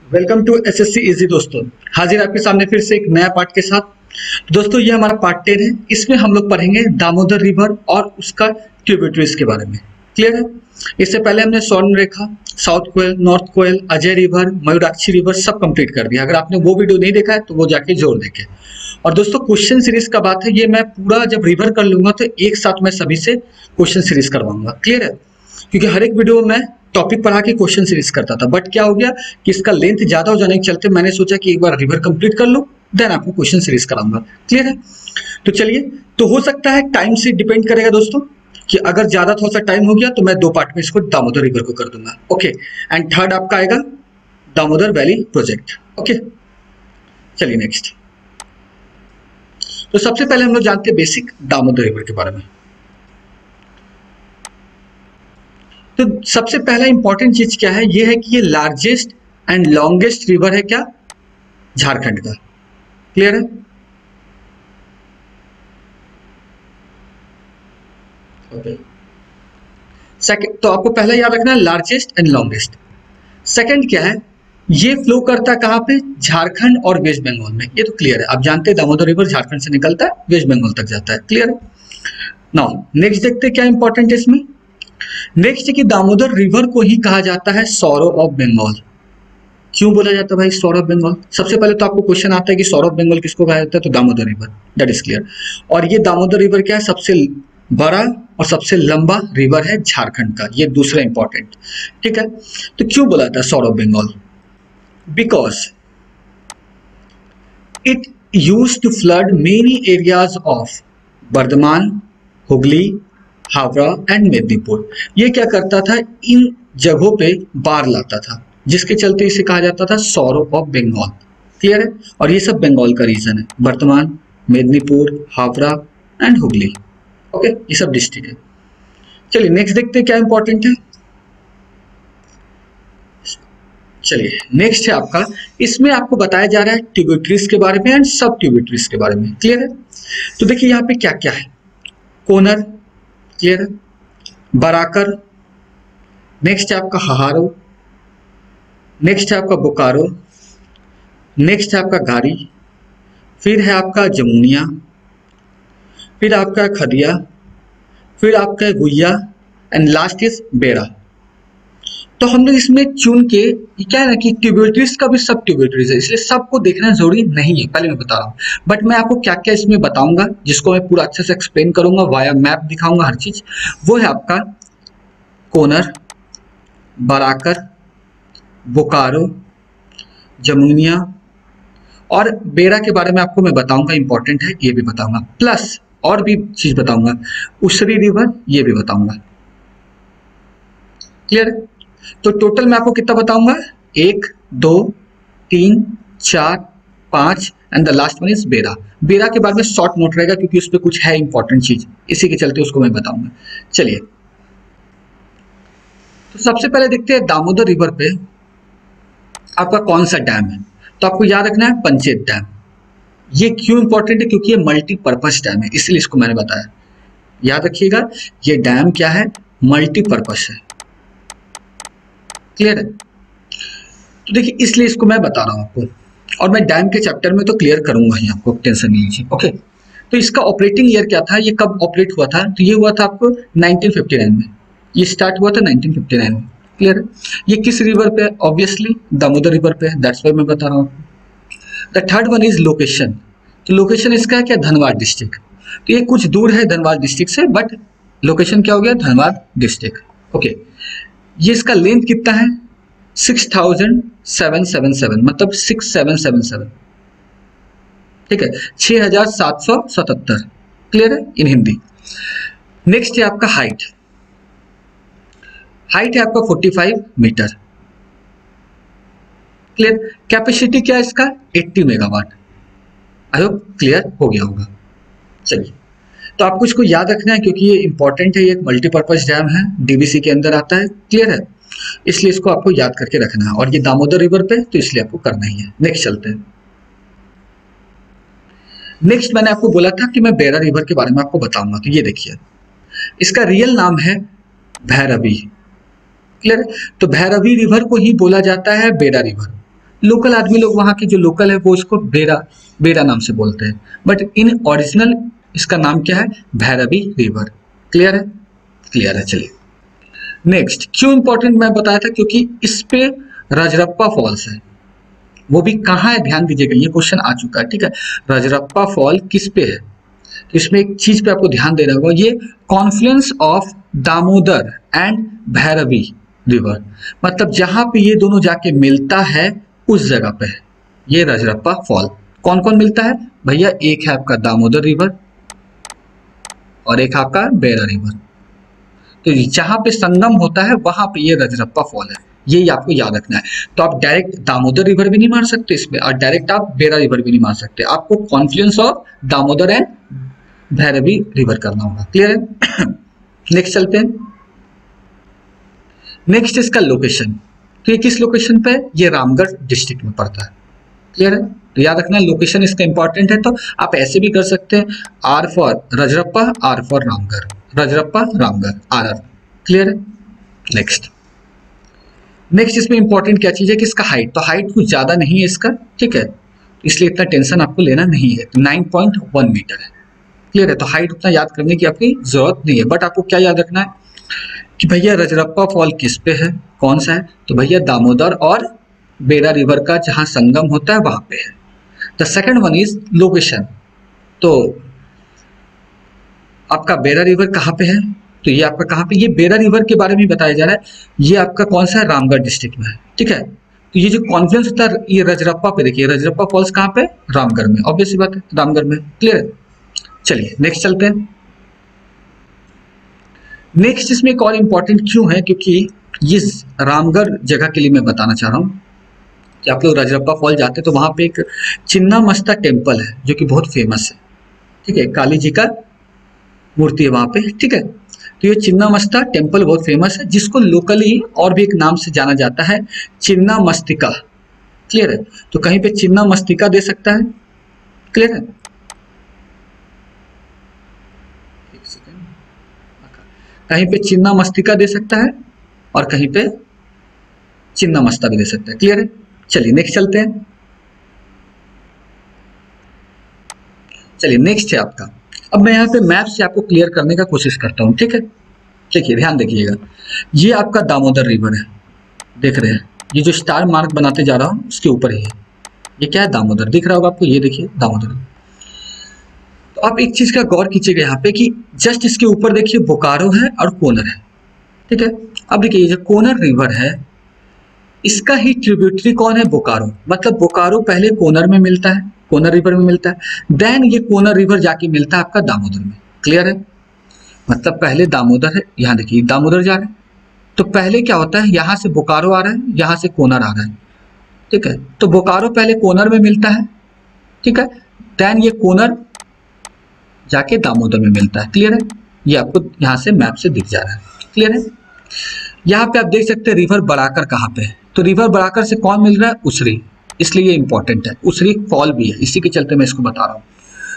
Welcome to SSC easy. दोस्तों हाजिर आपके सामने फिर से एक नया पार्ट के साथ। दोस्तों ये हमारा पार्ट 10 है। इसमें हम लोग पढ़ेंगे दामोदर रिवर और उसका ट्रिब्यूटरीज के बारे में। क्लियर है? इससे पहले हमने स्वर्ण रेखा, साउथ कोयल, नॉर्थ कोयल, अजय रिवर, मयूराक्षी रिवर सब कंप्लीट कर दिया। अगर आपने वो वीडियो नहीं देखा है तो वो जाके जोर देखे। और दोस्तों क्वेश्चन सीरीज का बात है, ये मैं पूरा जब रिवर कर लूंगा तो एक साथ मैं सभी से क्वेश्चन सीरीज करवाऊंगा। क्लियर है? क्योंकि हर एक वीडियो में टॉपिक पढ़ा के क्वेश्चन सीरीज करता था, बट क्या हो गया कि इसका लेंथ ज्यादा हो जाने के चलते मैंने सोचा कि एक बार रिवर कंप्लीट कर लूं देन आपको क्वेश्चन सीरीज कराऊंगा। क्लियर है? तो चलिए, तो हो सकता है टाइम से डिपेंड करेगा दोस्तों कि अगर ज्यादा थोड़ा सा टाइम हो गया तो मैं 2 पार्ट में इसको दामोदर रिवर को कर दूंगा। ओके, एंड थर्ड आपका आएगा दामोदर वैली प्रोजेक्ट। ओके, चलिए नेक्स्ट। तो सबसे पहले हम लोग जानते हैं बेसिक दामोदर रिवर के बारे में। तो सबसे पहला इंपॉर्टेंट चीज क्या है, ये है कि ये लार्जेस्ट एंड लॉन्गेस्ट रिवर है क्या, झारखंड का। क्लियर है? ओके, सेकंड तो आपको पहला याद रखना है लार्जेस्ट एंड लॉन्गेस्ट। सेकंड क्या है, ये फ्लो करता है कहां पे, झारखंड और वेस्ट बंगाल में। ये तो क्लियर है, आप जानते हैं दामोदर रिवर झारखंड से निकलता है, वेस्ट बंगाल तक जाता है। क्लियर है? नाउ नेक्स्ट देखते हैं क्या इंपॉर्टेंट है इसमें। नेक्स्ट है कि दामोदर रिवर को ही कहा जाता है सौरव ऑफ बंगाल। क्यों बोला जाता है भाई सौरव बंगाल? सबसे पहले तो आपको क्वेश्चन आता है कि सौरव बंगाल किसको कहा जाता है, तो Damodar river, that is clear. और ये दामोदर रिवर क्या है, सबसे बड़ा और सबसे लंबा रिवर है झारखंड का। ये दूसरा इंपॉर्टेंट, ठीक है। तो क्यों बोला जाता है sorrow Bengal? Because it used to flood many areas of Bardhaman, Hooghly, Howrah and Medinipur. ये क्या करता था, इन जगहों पे बाढ़ लाता था, जिसके चलते इसे कहा जाता था सौरव ऑफ बंगाल। क्लियर है? और ये सब बंगाल का रीजन है, वर्धमान, मेदिनीपुर, हावड़ा एंड हुगली। ओके, ये सब डिस्ट्रिक्ट है। चलिए नेक्स्ट देखते हैं क्या इंपॉर्टेंट है। चलिए नेक्स्ट है आपका, इसमें आपको बताया जा रहा है ट्रिब्यूटरीज के बारे में एंड सब ट्रिब्यूटरीज के बारे में। क्लियर है? तो देखिए यहाँ पे क्या क्या है, कोनर, क्लियर है, बराकर, नेक्स्ट है आपका हहारो, नेक्स्ट है आपका बोकारो, नेक्स्ट है आपका गारी, फिर है आपका जमुनिया, फिर आपका खदिया, फिर आपका गुइया एंड लास्ट इज बेड़ा। तो हम लोग इसमें चुन के क्या है ना कि ट्रिब्यूटरीज का भी सब ट्रिब्यूटरीज है, इसलिए सबको देखना जरूरी नहीं है, पहले मैं बता रहा हूँ। बट मैं आपको क्या क्या इसमें बताऊंगा, जिसको मैं पूरा अच्छे से एक्सप्लेन करूंगा, वाया मैप दिखाऊंगा हर चीज। वो है आपका कोनर, बराकर, बोकारो, जमुनिया और बेड़ा के बारे में आपको मैं बताऊंगा, इंपॉर्टेंट है ये भी बताऊंगा, प्लस और भी चीज बताऊंगा, उसरी रिवर ये भी बताऊंगा। क्लियर है? तो टोटल मैं आपको कितना बताऊंगा, 1 2 3 4 5 and the last one is बेड़ा। बेड़ा के बारे में शॉर्ट नोट रहेगा क्योंकि उस पर कुछ है इंपॉर्टेंट चीज, इसी के चलते उसको मैं बताऊंगा। चलिए, तो सबसे पहले देखते हैं दामोदर रिवर पे आपका कौन सा डैम है। तो आपको याद रखना है पंचेत डैम। ये क्यों इंपॉर्टेंट है, क्योंकि ये मल्टीपर्पज डैम है, इसलिए इसको मैंने बताया। याद रखिएगा, ये डैम क्या है, मल्टीपर्पज है। क्लियर है? तो देखिए इसलिए इसको मैं बता रहा हूं आपको, और मैं डैम के चैप्टर में तो क्लियर करूंगा ही, आपको टेंशन नहीं लीजिए। ओके, तो इसका ऑपरेटिंग ईयर क्या था, ये कब ऑपरेट हुआ था, तो ये हुआ था आपको 1959 में, ये स्टार्ट हुआ था 1959 में। क्लियर है? ये किस रिवर पे है, ऑब्वियसली दामोदर रिवर पे है, दैट्स व्हाई मैं बता रहा हूँ। The third one is location. तो लोकेशन इसका है क्या, धनबाद डिस्ट्रिक्ट। तो ये कुछ दूर है धनबाद डिस्ट्रिक्ट से, बट लोकेशन क्या हो गया, धनबाद डिस्ट्रिक्ट। ओके, ये इसका लेंथ कितना है, 6777, मतलब 6777, ठीक है, 6777। क्लियर है इन हिंदी? नेक्स्ट है आपका हाइट। हाइट है आपका 45 मीटर। क्लियर? कैपेसिटी क्या है इसका, 80 मेगावाट। आई होप क्लियर हो गया होगा। चलिए, तो आपको इसको याद रखना है क्योंकि ये इंपॉर्टेंट है, ये एक मल्टीपर्पज डैम है, डीवीसी के अंदर आता है। क्लियर है? इसलिए इसको आपको याद करके रखना है, और ये दामोदर रिवर पे तो इसलिए आपको करना ही है। नेक्स्ट चलते हैं। नेक्स्ट मैंने आपको बोला था कि मैं बेड़ा रिवर के बारे में आपको बताऊंगा, तो ये देखिए इसका रियल नाम है भैरवी। क्लियर? तो भैरवी रिवर को ही बोला जाता है बेड़ा रिवर। लोकल आदमी लोग वहाँ के जो लोकल है वो इसको बेरा नाम से बोलते हैं, बट इन ओरिजिनल इसका नाम क्या है, भैरवी रिवर। क्लियर है? क्लियर है। चलिए नेक्स्ट, क्यों इंपॉर्टेंट मैं बताया था, क्योंकि इस पे रजरप्पा फॉल्स है, वो भी कहाँ है ध्यान दीजिएगा, ये क्वेश्चन आ चुका है। ठीक है, रजरप्पा फॉल किस पे है, तो इसमें एक चीज पे आपको ध्यान देना होगा, ये Confluence of Damodar and Bhairavi river, मतलब जहां पे ये दोनों जाके मिलता है उस जगह पे है ये रजरप्पा फॉल। कौन कौन मिलता है भैया, एक है आपका दामोदर रिवर और एक आपका बेरा रिवर, तो जहां पे संगम होता है वहां पे ये रजरप्पा फॉल है, ये आपको याद रखना है। तो आप डायरेक्ट दामोदर रिवर भी नहीं मार सकते इसमें, और डायरेक्ट आप बेरा रिवर भी नहीं मार सकते, आपको Confluence of Damodar and Bhairavi river करना होगा। क्लियर है? नेक्स्ट चलते हैं। नेक्स्ट इसका लोकेशन, तो ये किस लोकेशन पे है, ये रामगढ़ डिस्ट्रिक्ट में पड़ता है। क्लियर है? तो याद रखना लोकेशन इसका इंपॉर्टेंट है, तो आप ऐसे भी कर सकते हैं, R for Rajrappa, R for Ramgarh, Rajrappa Ramgarh, R. Clear है? नेक्स्ट इसमें इंपॉर्टेंट क्या चीज है कि इसका हाइट, तो हाइट कुछ ज्यादा नहीं है इसका, ठीक है, इसलिए इतना टेंशन आपको लेना नहीं है, 9.1 मीटर है। क्लियर है? तो हाइट उतना याद करने की आपकी जरूरत नहीं है, बट आपको क्या याद रखना है कि भैया रजरप्पा फॉल किस पे है, कौन सा है, तो भैया दामोदर और बेरा रिवर का जहां संगम होता है वहां पे है। The second one is location, तो आपका बेरा रिवर कहाँ पे है, तो ये आपका कहाँ पे, ये बेरा रिवर के बारे में बताया जा रहा है, ये आपका कौन सा है, रामगढ़ डिस्ट्रिक्ट में है। ठीक है, तो ये जो कॉन्फ्लुएंस होता है ये रजरप्पा पे, देखिए रजरप्पा फॉल्स कहाँ पे, रामगढ़ में, ऑब्वियस बात है रामगढ़ में। क्लियर है? चलिए नेक्स्ट चलते हैं। नेक्स्ट इसमें एक और इंपॉर्टेंट क्यों है, क्योंकि ये रामगढ़ जगह के लिए मैं बताना चाह रहा हूँ कि आप लोग रजरप्पा फॉल जाते हैं तो वहां पे एक चिन्ना मस्ता टेम्पल है जो कि बहुत फेमस है। ठीक है, काली जी का मूर्ति है वहां पे। ठीक है, तो ये चिन्ना मस्ता टेम्पल बहुत फेमस है, जिसको लोकली और भी एक नाम से जाना जाता है, चिन्ना मस्तिका। क्लियर है? तो कहीं पे चिन्ना मस्तिका दे सकता है। क्लियर है? कहीं पे चिन्ना मस्तिका दे सकता है और कहीं पे चिन्ना मस्ता भी दे सकता है। क्लियर है? चलिए नेक्स्ट चलते हैं। चलिए नेक्स्ट है आपका, अब मैं यहाँ पे मैप से आपको क्लियर करने का कोशिश करता हूँ। ठीक है, देखिए ध्यान देखिएगा, ये आपका दामोदर रिवर है, देख रहे हैं, ये जो स्टार मार्क बनाते जा रहा हूँ उसके ऊपर ही है, ये क्या है, दामोदर, दिख रहा होगा आपको, ये देखिए दामोदर। तो आप एक चीज का गौर कीजिएगा यहाँ पे कि जस्ट इसके ऊपर देखिए बोकारो है और कोनर है। ठीक है, अब देखिए ये जो कोनर रिवर है इसका ही ट्रिब्यूटरी कौन है, बोकारो, मतलब बोकारो पहले कोनर में मिलता है, कोनर रिवर में मिलता है, देन ये कोनर रिवर जाके मिलता है आपका दामोदर में। क्लियर है? मतलब पहले दामोदर है, यहाँ देखिए दामोदर जा रहा है, तो पहले क्या होता है, यहाँ से बोकारो आ रहा है, यहाँ से कोनर आ रहा है। ठीक है, तो बोकारो पहले कोनर में मिलता है, ठीक है, देन ये कोनर जाके दामोदर में मिलता है। क्लियर है? ये आपको यहाँ से मैप से दिख जा रहा है। क्लियर है? यहाँ पे आप देख सकते हैं रिवर बराकर कहाँ पे है, तो रिवर बराकर से कौन मिल रहा है, उसरी, इसलिए ये इंपॉर्टेंट है, उसरी फॉल भी है, इसी के चलते मैं इसको बता रहा हूँ।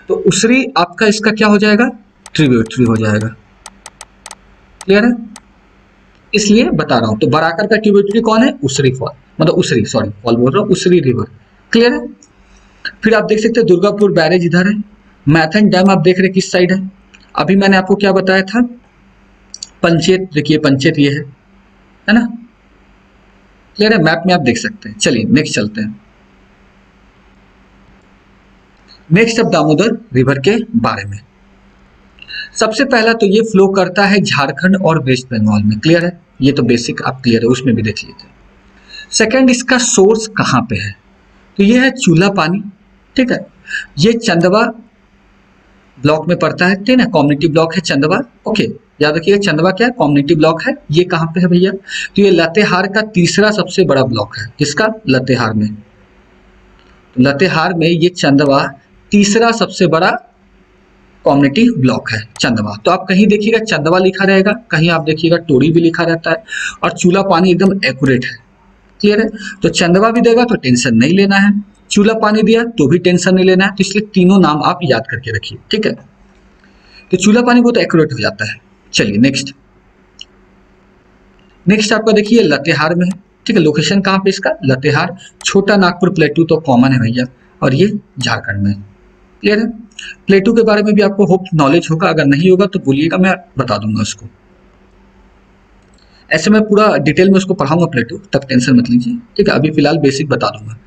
तो उसरी आपका इसका क्या हो जाएगा, ट्रिब्यूटरी हो जाएगा। क्लियर है? इसलिए बता रहा हूँ, तो बराकर का ट्रिब्यूटरी कौन है, उसरी फॉल, मतलब उसरी, सॉरी फॉल बोल रहा हूँ, उसरी रिवर। क्लियर है? फिर आप देख सकते हैं दुर्गापुर बैरेज इधर है, मैथन डैम आप देख रहे हैं किस साइड है, अभी मैंने आपको क्या बताया था, पंचेत, देखिए पंचेत ये है ना। क्लियर है? मैप में आप देख सकते हैं। चलिए नेक्स्ट चलते हैं। नेक्स्ट अब दामोदर रिवर के बारे में, सबसे पहला तो ये फ्लो करता है झारखंड और वेस्ट बंगाल में। क्लियर है? ये तो बेसिक आप क्लियर है, उसमें भी देख लीजिए। सेकंड, इसका सोर्स कहाँ पे है, तो ये है चूल्हा पानी। ठीक है, ये चंदवा ब्लॉक में पड़ता है, ठीक है, कम्युनिटी ब्लॉक है चंदवा। ओके, याद रखिएगा चंदवा क्या है, कम्युनिटी ब्लॉक है। ये कहाँ पे है भैया, तो ये लातेहार का तीसरा सबसे बड़ा ब्लॉक है, किसका, लातेहार में। तो लातेहार में ये चंदवा तीसरा सबसे बड़ा कम्युनिटी ब्लॉक है, चंदवा। तो आप कहीं देखिएगा चंदवा लिखा रहेगा, कहीं आप देखिएगा टोरी भी लिखा रहता है, और चूल्हा पानी एकदम एक्यूरेट है। क्लियर है? तो चंदवा भी देगा तो टेंशन नहीं लेना है, चूल्हा पानी दिया तो भी टेंशन नहीं लेना है, तो इसलिए तीनों नाम आप याद करके रखिए। ठीक है, तो चूल्हा पानी बहुत एक्यूरेट हो जाता है। चलिए नेक्स्ट आपका देखिए लातेहार में है। ठीक है। लोकेशन कहाँ पे इसका, लतेहार, छोटा नागपुर प्लेटू तो कॉमन है भैया, और ये झारखंड में। क्लियर है। प्लेटू के बारे में भी आपको होप नॉलेज होगा, अगर नहीं होगा तो बोलिएगा, मैं बता दूंगा उसको। ऐसे मैं पूरा डिटेल में उसको पढ़ाऊंगा प्लेटू, तब टेंशन मत लीजिए, ठीक है। अभी फिलहाल बेसिक बता दूंगा।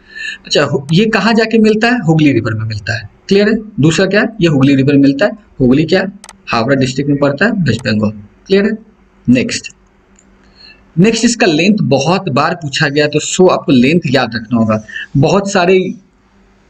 अच्छा, ये कहाँ जाके मिलता है, हुगली रिवर में मिलता है। क्लियर है। दूसरा क्या है, ये हुगली रिवर में मिलता है। हुगली क्या है, हावड़ा डिस्ट्रिक्ट में पड़ता है, वेस्ट बंगाल। क्लियर है। नेक्स्ट इसका लेंथ बहुत बार पूछा गया, तो सो आपको लेंथ याद रखना होगा। बहुत सारे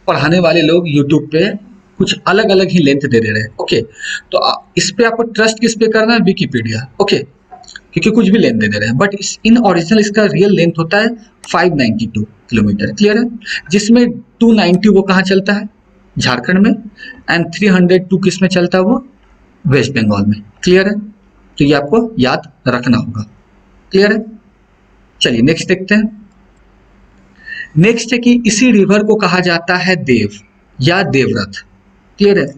पढ़ाने वाले लोग यूट्यूब पे कुछ अलग अलग ही लेंथ दे रहे हैं। ओके, तो इस पे आपको ट्रस्ट किस पे करना है, विकिपीडिया। ओके, क्योंकि कुछ भी लेंथ दे रहे हैं, बट इन ओरिजिनल इसका रियल लेंथ होता है 592 किलोमीटर। क्लियर है। जिसमें 290 वो कहाँ चलता है, झारखंड में, एंड 302 किस में चलता है, वो वेस्ट बंगाल में। क्लियर है। तो ये आपको याद रखना होगा। क्लियर है। चलिए नेक्स्ट देखते हैं। नेक्स्ट है कि इसी रिवर को कहा जाता है देव या देवरथ। क्लियर है।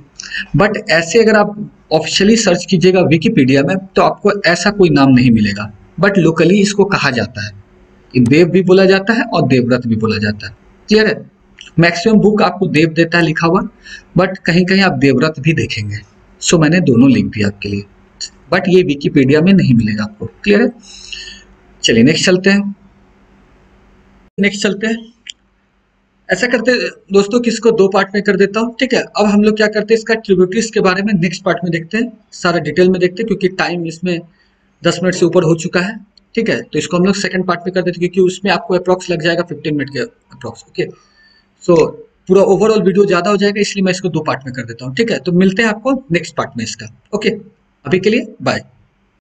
बट ऐसे अगर आप ऑफिशियली सर्च कीजिएगा विकिपीडिया में तो आपको ऐसा कोई नाम नहीं मिलेगा, बट लोकली इसको कहा जाता है। देव भी बोला जाता है और देवव्रत भी बोला जाता है। क्लियर है। मैक्सिमम बुक आपको देव देता है लिखा हुआ, बट कहीं कहीं आप देवव्रत भी देखेंगे। सो मैंने दोनों लिख दिया आपके लिए, बट ये विकिपीडिया में नहीं मिलेगा आपको। क्लियर है। चलिए नेक्स्ट चलते हैं। ऐसा करते दोस्तों कि इसको दो पार्ट में कर देता हूँ, ठीक है। अब हम लोग क्या करते हैं, इसका ट्रिब्यूटरीज के बारे में नेक्स्ट पार्ट में देखते हैं, सारा डिटेल में देखते हैं, क्योंकि टाइम इसमें 10 मिनट से ऊपर हो चुका है, ठीक है। तो इसको हम लोग सेकंड पार्ट में कर देते हैं, क्योंकि उसमें आपको अप्रॉक्स लग जाएगा 15 मिनट के अप्रॉक्स। ओके, सो पूरा ओवरऑल वीडियो ज्यादा हो जाएगा, इसलिए मैं इसको दो पार्ट में कर देता हूँ, ठीक है। तो मिलते हैं आपको नेक्स्ट पार्ट में इसका। ओके, अभी के लिए बाय।